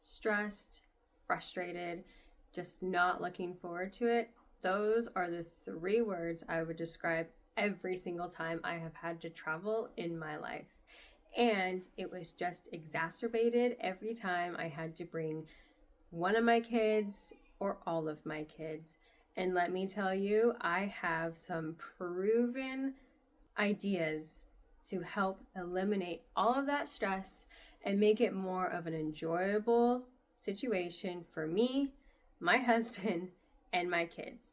stressed, frustrated, just not looking forward to it, those are the 3 words I would describe every single time I have had to travel in my life. And it was just exacerbated every time I had to bring one of my kids or all of my kids. And let me tell you, I have some proven ideas to help eliminate all of that stress and make it more of an enjoyable situation for me, my husband, and my kids.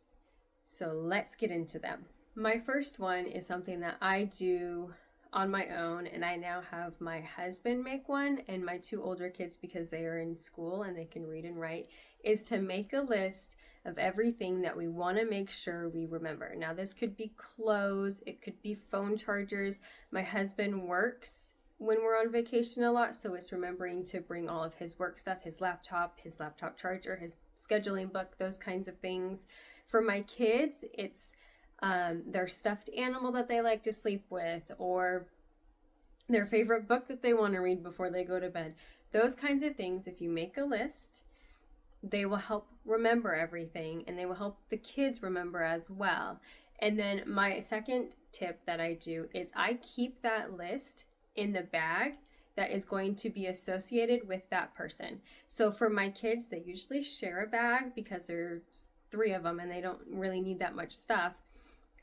So let's get into them. My first one is something that I do on my own, and I now have my husband make one and my 2 older kids, because they are in school and they can read and write, is to make a list of everything that we want to make sure we remember. Now, this could be clothes, it could be phone chargers. My husband works when we're on vacation a lot, so it's remembering to bring all of his work stuff, his laptop charger, his scheduling book, those kinds of things. For my kids, it's their stuffed animal that they like to sleep with, or their favorite book that they want to read before they go to bed. Those kinds of things, if you make a list, they will help remember everything, and they will help the kids remember as well. And then my second tip that I do is I keep that list in the bag that is going to be associated with that person. So for my kids, they usually share a bag because there's 3 of them and they don't really need that much stuff.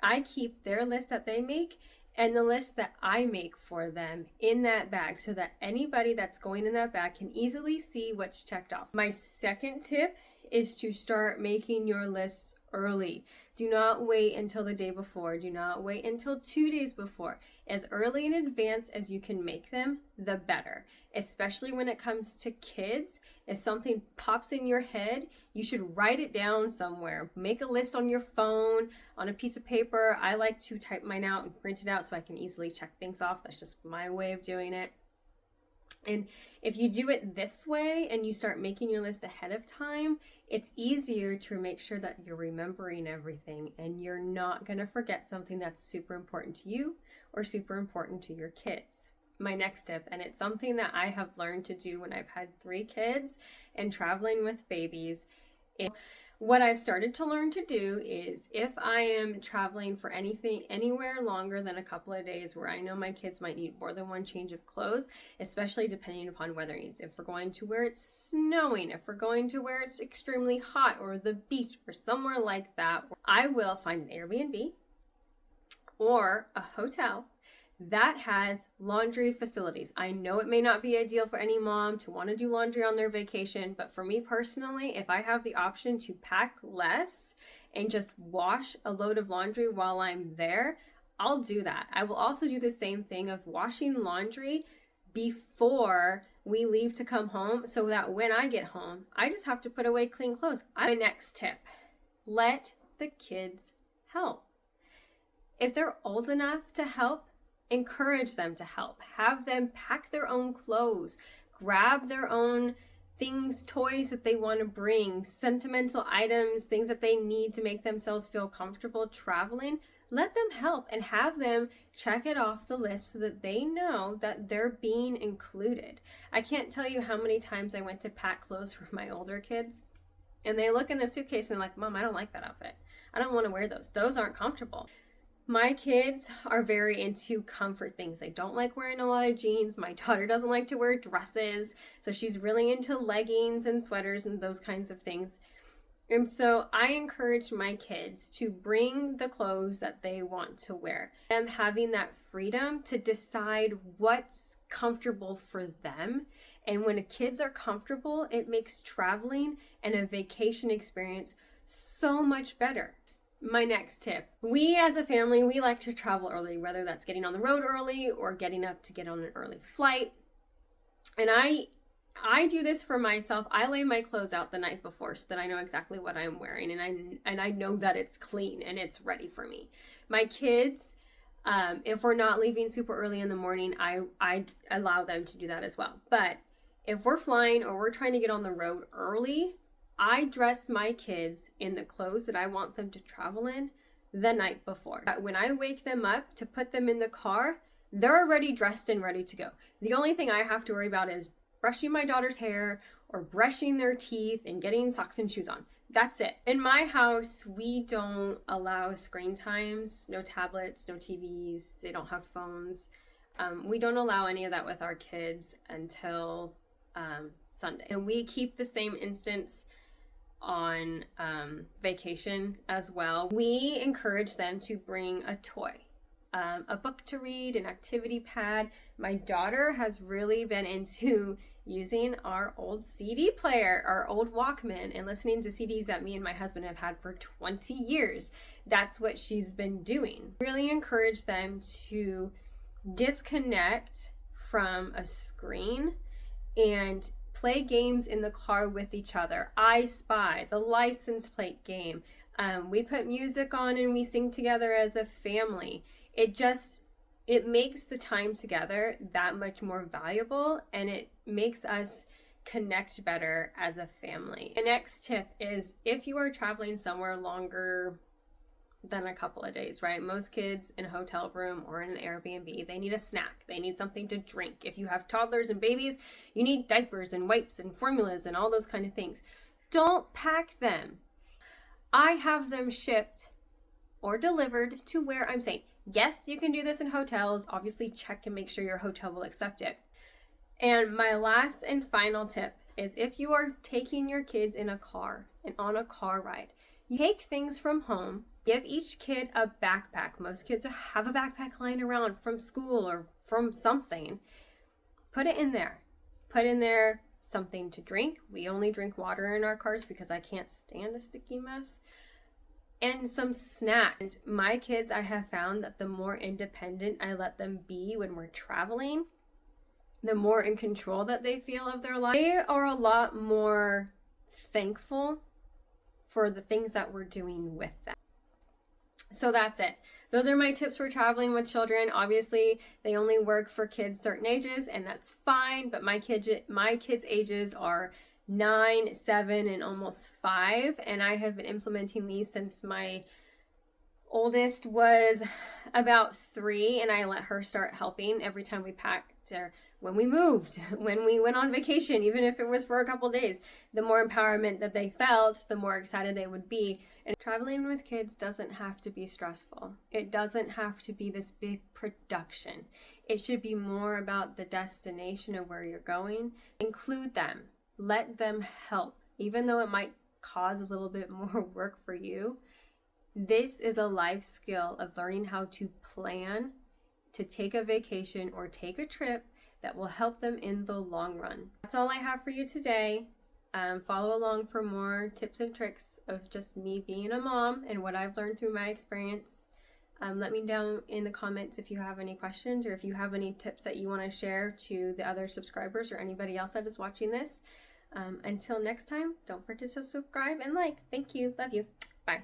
I keep their list that they make and the list that I make for them in that bag, so that anybody that's going in that bag can easily see what's checked off. My second tip is to start making your lists early. Do not wait until the day before. Do not wait until 2 days before. As early in advance as you can make them, the better. Especially when it comes to kids. If something pops in your head, you should write it down somewhere. Make a list on your phone, on a piece of paper. I like to type mine out and print it out so I can easily check things off. That's just my way of doing it. And if you do it this way and you start making your list ahead of time, it's easier to make sure that you're remembering everything and you're not going to forget something that's super important to you or super important to your kids. My next tip, and it's something that I have learned to do when I've had 3 kids and traveling with babies, is what I've started to learn to do is, if I am traveling for anywhere longer than a couple of days where I know my kids might need more than one change of clothes, especially depending upon weather needs. If we're going to where it's snowing, if we're going to where it's extremely hot, or the beach or somewhere like that, I will find an Airbnb or a hotel that has laundry facilities. I know it may not be ideal for any mom to want to do laundry on their vacation, but for me personally, if I have the option to pack less and just wash a load of laundry while I'm there, I'll do that. I will also do the same thing of washing laundry before we leave to come home, so that when I get home, I just have to put away clean clothes. My next tip, let the kids help. If they're old enough to help, encourage them to help. Have them pack their own clothes, grab their own things, toys that they want to bring, sentimental items, things that they need to make themselves feel comfortable traveling. Let them help and have them check it off the list so that they know that they're being included. I can't tell you how many times I went to pack clothes for my older kids and they look in the suitcase and they're like, Mom, I don't like that outfit. I don't want to wear those. Those aren't comfortable. My kids are very into comfort things. They don't like wearing a lot of jeans. My daughter doesn't like to wear dresses, so she's really into leggings and sweaters and those kinds of things. And so I encourage my kids to bring the clothes that they want to wear. Them having that freedom to decide what's comfortable for them. And when kids are comfortable, it makes traveling and a vacation experience so much better. My next tip. We as a family, we like to travel early, whether that's getting on the road early or getting up to get on an early flight. And I do this for myself. I lay my clothes out the night before so that I know exactly what I'm wearing, and I know that it's clean and it's ready for me. My kids, if we're not leaving super early in the morning, I allow them to do that as well. But if we're flying or we're trying to get on the road early, I dress my kids in the clothes that I want them to travel in the night before. When I wake them up to put them in the car, they're already dressed and ready to go. The only thing I have to worry about is brushing my daughter's hair or brushing their teeth and getting socks and shoes on. That's it. In my house, we don't allow screen times, no tablets, no TVs, they don't have phones. We don't allow any of that with our kids until Sunday. And we keep the same instance on vacation as well. We encourage them to bring a toy, a book to read, an activity pad. My daughter has really been into using our old CD player, our old Walkman, and listening to CDs that me and my husband have had for 20 years. That's what she's been doing. Really encourage them to disconnect from a screen and play games in the car with each other. I Spy, the license plate game. We put music on and we sing together as a family. It makes the time together that much more valuable, and it makes us connect better as a family. The next tip is, if you are traveling somewhere longer than a couple of days, right? Most kids in a hotel room or in an Airbnb, they need a snack. They need something to drink. If you have toddlers and babies, you need diapers and wipes and formulas and all those kind of things. Don't pack them. I have them shipped or delivered to where I'm staying. Yes, you can do this in hotels. Obviously, check and make sure your hotel will accept it. And my last and final tip is, if you are taking your kids in a car and on a car ride, you take things from home, give each kid a backpack. Most kids have a backpack lying around from school or from something. Put it in there. Put in there something to drink. We only drink water in our cars because I can't stand a sticky mess. And some snacks. My kids, I have found that the more independent I let them be when we're traveling, the more in control that they feel of their life. They are a lot more thankful for the things that we're doing with them. So that's it. Those are my tips for traveling with children. Obviously, they only work for kids certain ages, and that's fine. But my kids' ages are 9, 7, and almost 5, and I have been implementing these since my oldest was about 3, and I let her start helping every time we packed, or when we moved, when we went on vacation, even if it was for a couple days. The more empowerment that they felt, the more excited they would be. And traveling with kids doesn't have to be stressful. It doesn't have to be this big production. It should be more about the destination of where you're going. Include them. Let them help, even though it might cause a little bit more work for you. This is a life skill of learning how to plan to take a vacation or take a trip that will help them in the long run. That's all I have for you today. Follow along for more tips and tricks of just me being a mom and what I've learned through my experience. Let me know in the comments if you have any questions or if you have any tips that you want to share to the other subscribers or anybody else that is watching this. Until next time, don't forget to subscribe and like. Thank you. Love you. Bye.